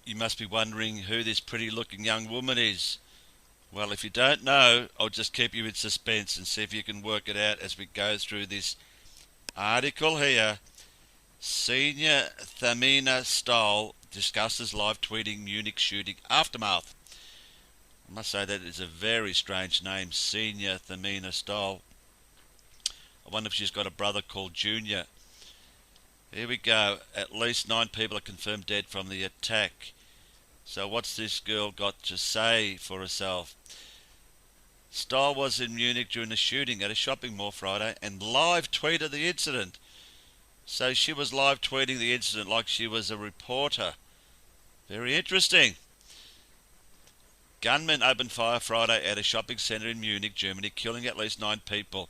You must be wondering who this pretty looking young woman is. Well, if you don't know, I'll just keep you in suspense and see if you can work it out as we go through this article here. Senior Thamina Stoll discusses live tweeting Munich shooting aftermath. I must say that is a very strange name, Senior Thamina Stoll. I wonder if she's got a brother called Junior. Here we go. At least 9 people are confirmed dead from the attack. So what's this girl got to say for herself? Stoll was in Munich during the shooting at a shopping mall Friday and live tweeted the incident. So she was live tweeting the incident like she was a reporter. Very interesting. Gunmen opened fire Friday at a shopping centre in Munich, Germany, killing at least 9 people.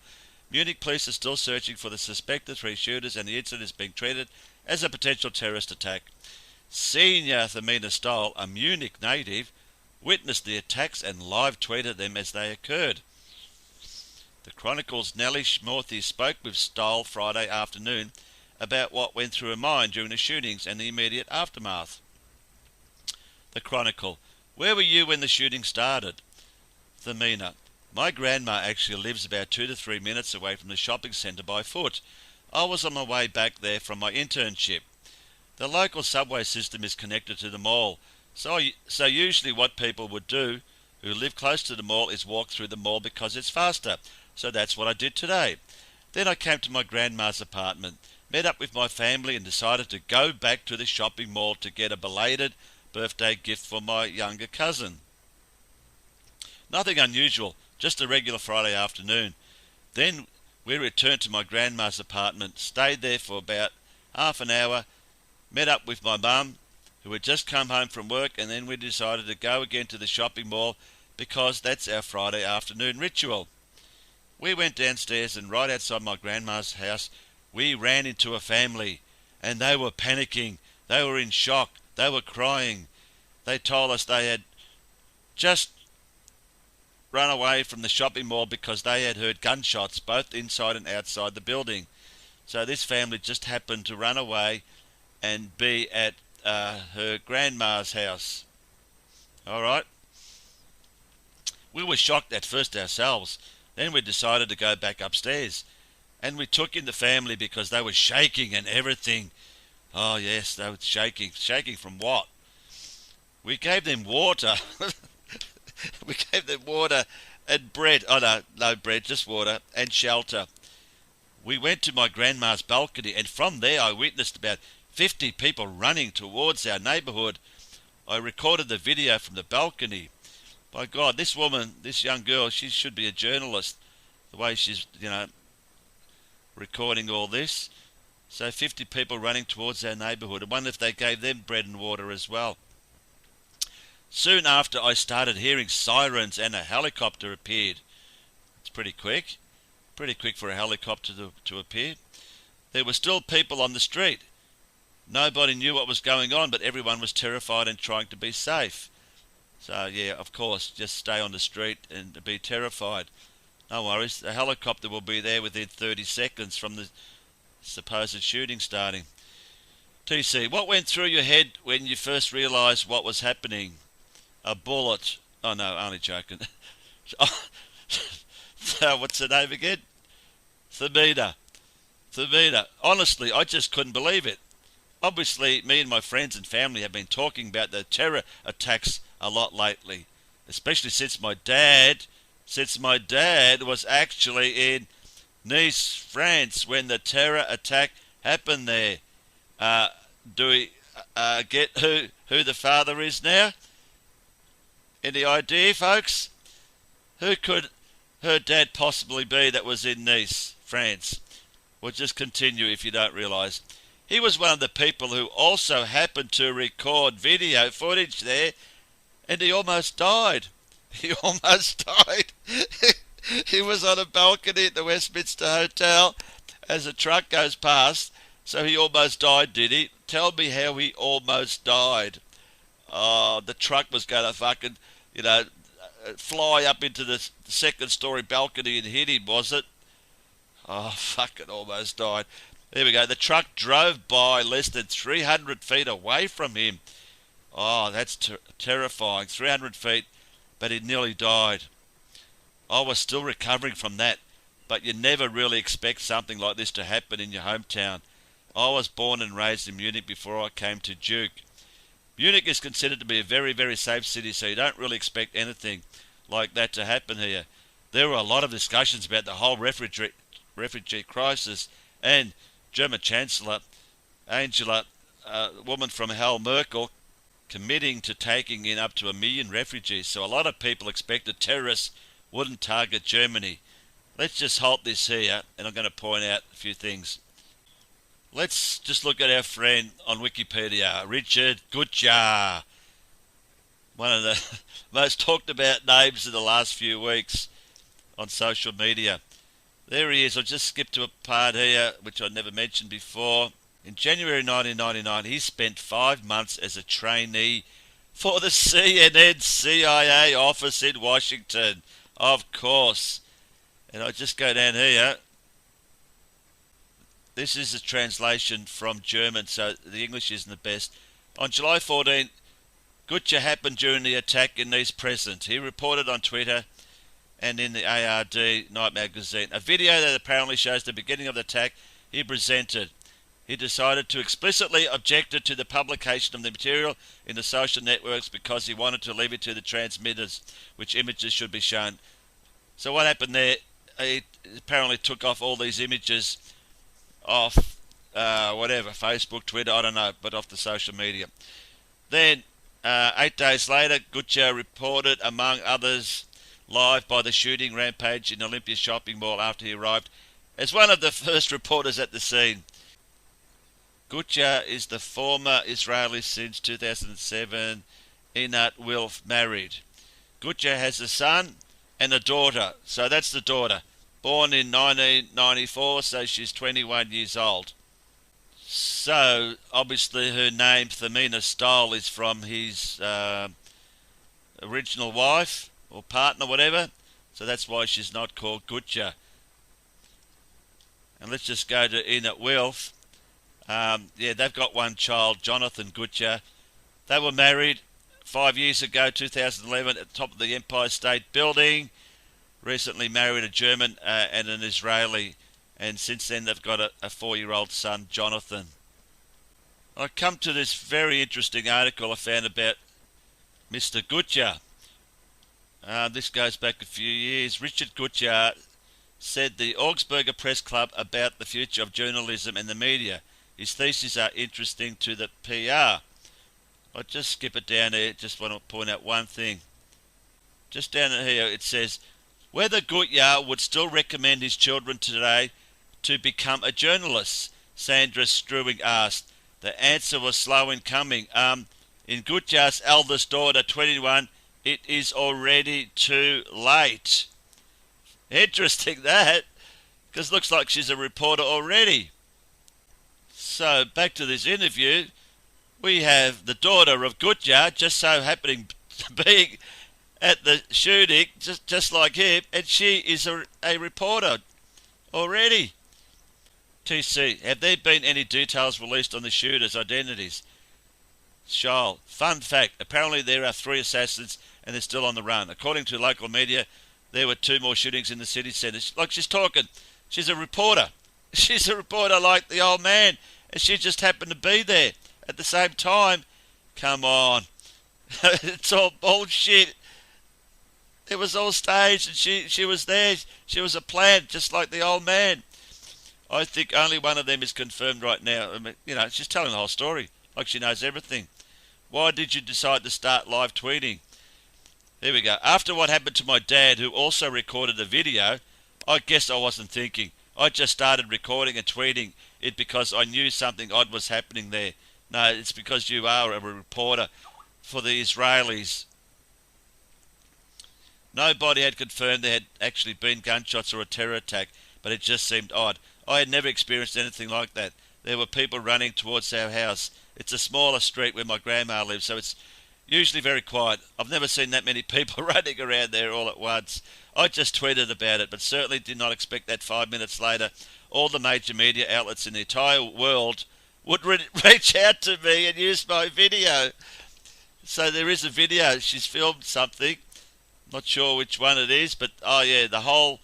Munich police are still searching for the suspected 3 shooters, and the incident is being treated as a potential terrorist attack. Senior Thamina Stoll, a Munich native, witnessed the attacks and live tweeted them as they occurred. The Chronicle's Nellie Schmorthy spoke with Stoll Friday afternoon about what went through her mind during the shootings and the immediate aftermath. The Chronicle: where were you when the shooting started? Thamina: my grandma actually lives about 2 to 3 minutes away from the shopping centre by foot. I was on my way back there from my internship. The local subway system is connected to the mall, so usually what people would do who live close to the mall is walk through the mall because it's faster. So that's what I did today. Then I came to my grandma's apartment, met up with my family and decided to go back to the shopping mall to get a belated birthday gift for my younger cousin. Nothing unusual, just a regular Friday afternoon. Then we returned to my grandma's apartment, stayed there for about half an hour, met up with my mum, who had just come home from work, and then we decided to go again to the shopping mall because that's our Friday afternoon ritual. We went downstairs, and right outside my grandma's house we ran into a family, and they were panicking. They were in shock. They were crying. They told us they had just run away from the shopping mall because they had heard gunshots both inside and outside the building. So this family just happened to run away and be at her grandma's house. All right. We were shocked at first ourselves. Then we decided to go back upstairs. And we took in the family because they were shaking and everything. Oh yes, they were shaking. Shaking from what? We gave them water. We gave them water and bread. Oh no bread, just water and shelter. We went to my grandma's balcony, and from there I witnessed about 50 people running towards our neighbourhood. I recorded the video from the balcony. By God, this woman, this young girl, she should be a journalist, the way she's, recording all this. So 50 people running towards our neighbourhood. I wonder if they gave them bread and water as well. Soon after, I started hearing sirens and a helicopter appeared. It's pretty quick. Pretty quick for a helicopter to appear. There were still people on the street. Nobody knew what was going on, but everyone was terrified and trying to be safe. So, yeah, of course, just stay on the street and be terrified. No worries, the helicopter will be there within 30 seconds from the supposed shooting starting. TC, what went through your head when you first realised what was happening? A bullet. Oh, no, only joking. So, what's her name again? Thamina. Honestly, I just couldn't believe it. Obviously, me and my friends and family have been talking about the terror attacks a lot lately, especially since my dad was actually in Nice, France, when the terror attack happened there. Do we get who the father is now? Any idea, folks? Who could her dad possibly be that was in Nice, France? We'll just continue if you don't realise. He was one of the people who also happened to record video footage there, and he almost died. He almost died. He was on a balcony at the Westminster Hotel as a truck goes past, so he almost died, did he? Tell me how he almost died. Oh, the truck was going to fucking, fly up into the second story balcony and hit him, was it? Oh, fucking almost died. There we go. The truck drove by less than 300 feet away from him. Oh, that's terrifying. 300 feet, but he nearly died. I was still recovering from that, but you never really expect something like this to happen in your hometown. I was born and raised in Munich before I came to Duke. Munich is considered to be a very, very safe city, so you don't really expect anything like that to happen here. There were a lot of discussions about the whole refugee crisis, and German Chancellor Angela, woman from hell, Merkel, committing to taking in up to 1 million refugees. So a lot of people expected terrorists wouldn't target Germany. Let's just halt this here, and I'm going to point out a few things. Let's just look at our friend on Wikipedia, Richard Gutjahr, one of the most talked about names in the last few weeks on social media. There he is. I'll just skip to a part here which I never mentioned before. In January 1999, he spent 5 months as a trainee for the CNN CIA office in Washington. Of course. And I just go down here. This is a translation from German, so the English isn't the best. On July 14, Gutjahr happened during the attack in Nice present. He reported on Twitter and in the ARD Night magazine a video that apparently shows the beginning of the attack he presented. He decided to explicitly object to the publication of the material in the social networks because he wanted to leave it to the transmitters which images should be shown. So what happened there, he apparently took off all these images off Facebook, Twitter, I don't know, but off the social media. Then 8 days later, Gutjahr reported, among others, live by the shooting rampage in Olympia shopping mall after he arrived as one of the first reporters at the scene. Gutjahr is the former Israeli since 2007, Einat Wilf, married. Gutjahr has a son and a daughter, so that's the daughter, born in 1994, so she's 21 years old. So, obviously her name, Thamina Stoll, is from his original wife, or partner, whatever, so that's why she's not called Gutjahr. And let's just go to Einat Wilf. They've got one child, Jonathan Gutjahr. They were married 5 years ago, 2011, at the top of the Empire State Building. Recently married a German and an Israeli, and since then they've got a 4-year-old son, Jonathan. I come to this very interesting article I found about Mr. Gutjahr. This goes back a few years. Richard Gutjahr said the Augsburger Press Club about the future of journalism and the media. His theses are interesting to the PR. I'll just skip it down here, just want to point out one thing. Just down here it says, whether Gutjahr would still recommend his children today to become a journalist, Sandra Struwing asked. The answer was slow in coming. In Gutjahr's eldest daughter, 21, it is already too late. Interesting that, because looks like she's a reporter already. So back to this interview, we have the daughter of Gutjahr just so happening to be at the shooting, just like him, and she is a reporter already. TC, have there been any details released on the shooters' identities? Shaul, fun fact, apparently there are 3 assassins and they're still on the run. According to local media, there were 2 more shootings in the city centre. Like she's talking, she's a reporter. She's a reporter like the old man, and she just happened to be there at the same time. Come on. It's all bullshit. It was all staged, and she was there. She was a plant, just like the old man. I think only one of them is confirmed right now. I mean, she's telling the whole story, like she knows everything. Why did you decide to start live tweeting? There we go. After what happened to my dad, who also recorded a video, I guess I wasn't thinking. I just started recording and tweeting it because I knew something odd was happening there. No, it's because you are a reporter for the Israelis. Nobody had confirmed there had actually been gunshots or a terror attack, but it just seemed odd. I had never experienced anything like that. There were people running towards our house. It's a smaller street where my grandma lives, so it's usually very quiet. I've never seen that many people running around there all at once. I just tweeted about it, but certainly did not expect that 5 minutes later all the major media outlets in the entire world would reach out to me and use my video. So there is a video. She's filmed something. Not sure which one it is, but oh yeah, the whole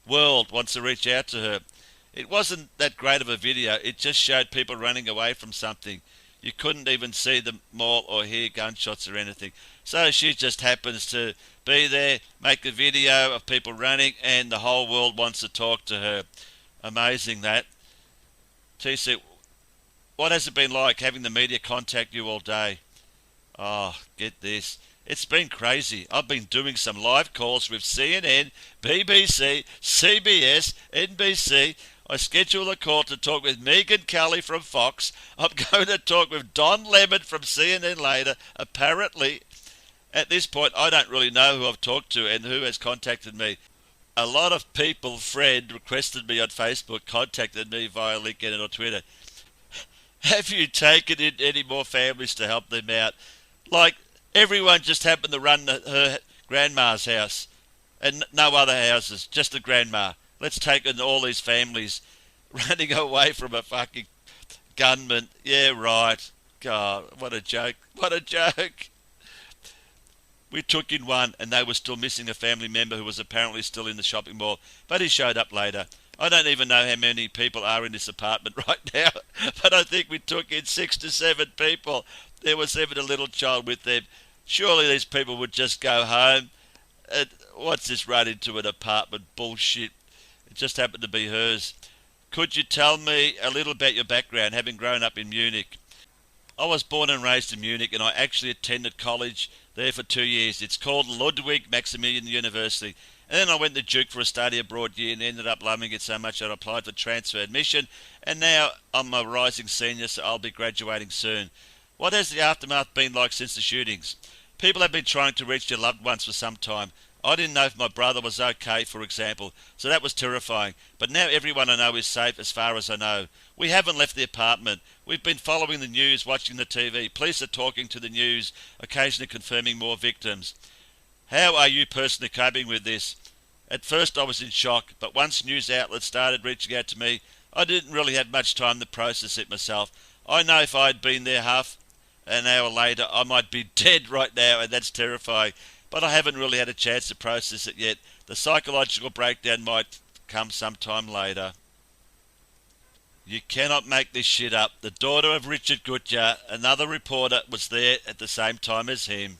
world wants to reach out to her. It wasn't that great of a video. It just showed people running away from something. You couldn't even see them all or hear gunshots or anything. So she just happens to be there, make a video of people running, and the whole world wants to talk to her. Amazing that. TC, what has it been like having the media contact you all day? Oh, get this. It's been crazy. I've been doing some live calls with CNN, BBC, CBS, NBC. I scheduled a call to talk with Megan Kelly from Fox. I'm going to talk with Don Lemon from CNN later. Apparently, at this point, I don't really know who I've talked to and who has contacted me. A lot of people, Fred, requested me on Facebook, contacted me via LinkedIn or Twitter. Have you taken in any more families to help them out? Like, everyone just happened to run her grandma's house and no other houses, just the grandma. Let's take in all these families running away from a fucking gunman. Yeah, right. God, what a joke. What a joke. We took in one and they were still missing a family member who was apparently still in the shopping mall, but he showed up later. I don't even know how many people are in this apartment right now, but I think we took in 6 to 7 people. There was even a little child with them. Surely these people would just go home. What's this run into an apartment bullshit? It just happened to be hers. Could you tell me a little about your background, having grown up in Munich? I was born and raised in Munich, and I actually attended college there for 2 years. It's called Ludwig Maximilian University. And then I went to Duke for a study abroad year and ended up loving it so much that I applied for transfer admission. And now I'm a rising senior, so I'll be graduating soon. What has the aftermath been like since the shootings? People have been trying to reach their loved ones for some time. I didn't know if my brother was okay, for example, so that was terrifying. But now everyone I know is safe as far as I know. We haven't left the apartment. We've been following the news, watching the TV. Police are talking to the news, occasionally confirming more victims. How are you personally coping with this? At first I was in shock, but once news outlets started reaching out to me, I didn't really have much time to process it myself. I know if I had been there half an hour later, I might be dead right now, and that's terrifying. But I haven't really had a chance to process it yet. The psychological breakdown might come sometime later. You cannot make this shit up. The daughter of Richard Gutjahr, another reporter, was there at the same time as him.